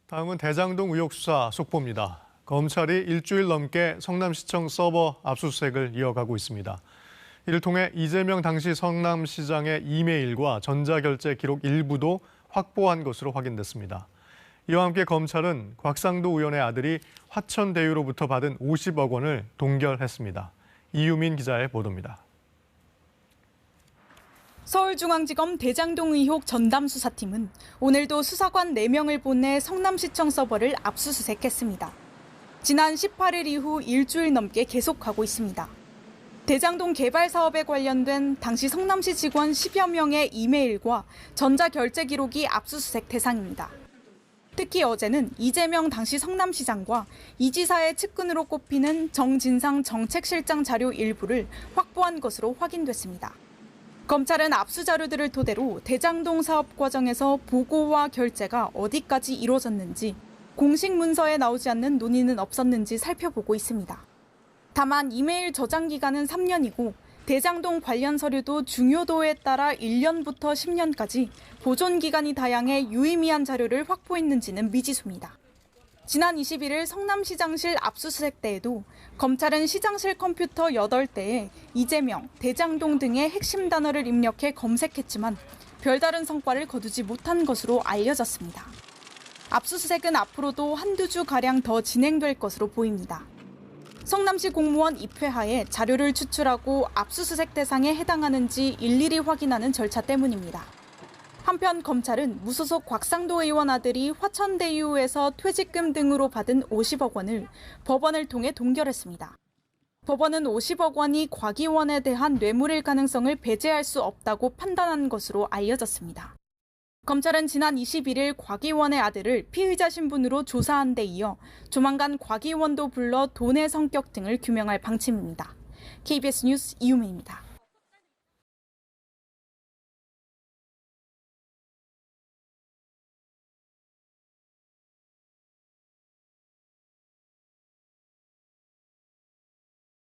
다음은 대장동 의혹 수사 속보입니다. 검찰이 일주일 넘게 성남시청 서버 압수수색을 이어가고 있습니다. 이를 통해 이재명 당시 성남시장의 이메일과 전자결제 기록 일부도 확보한 것으로 확인됐습니다. 이와 함께 검찰은 곽상도 의원의 아들이 화천대유로부터 받은 50억 원을 동결했습니다. 이유민 기자의 보도입니다. 서울중앙지검 대장동 의혹 전담수사팀은 오늘도 수사관 4명을 보내 성남시청 서버를 압수수색했습니다. 지난 18일 이후 일주일 넘게 계속하고 있습니다. 대장동 개발 사업에 관련된 당시 성남시 직원 10여 명의 이메일과 전자결제 기록이 압수수색 대상입니다. 특히 어제는 이재명 당시 성남시장과 이 지사의 측근으로 꼽히는 정진상 정책실장 자료 일부를 확보한 것으로 확인됐습니다. 검찰은 압수 자료들을 토대로 대장동 사업 과정에서 보고와 결제가 어디까지 이루어졌는지, 공식 문서에 나오지 않는 논의는 없었는지 살펴보고 있습니다. 다만 이메일 저장 기간은 3년이고 대장동 관련 서류도 중요도에 따라 1년부터 10년까지 보존 기간이 다양해 유의미한 자료를 확보했는지는 미지수입니다. 지난 21일 성남시장실 압수수색 때에도 검찰은 시장실 컴퓨터 8대에 이재명, 대장동 등의 핵심 단어를 입력해 검색했지만 별다른 성과를 거두지 못한 것으로 알려졌습니다. 압수수색은 앞으로도 한두 주가량 더 진행될 것으로 보입니다. 성남시 공무원 입회하에 자료를 추출하고 압수수색 대상에 해당하는지 일일이 확인하는 절차 때문입니다. 한편 검찰은 무소속 곽상도 의원 아들이 화천대유에서 퇴직금 등으로 받은 50억 원을 법원을 통해 동결했습니다. 법원은 50억 원이 곽 의원에 대한 뇌물일 가능성을 배제할 수 없다고 판단한 것으로 알려졌습니다. 검찰은 지난 21일 곽 의원의 아들을 피의자 신분으로 조사한 데 이어 조만간 곽 의원도 불러 돈의 성격 등을 규명할 방침입니다. KBS 뉴스 이유민입니다.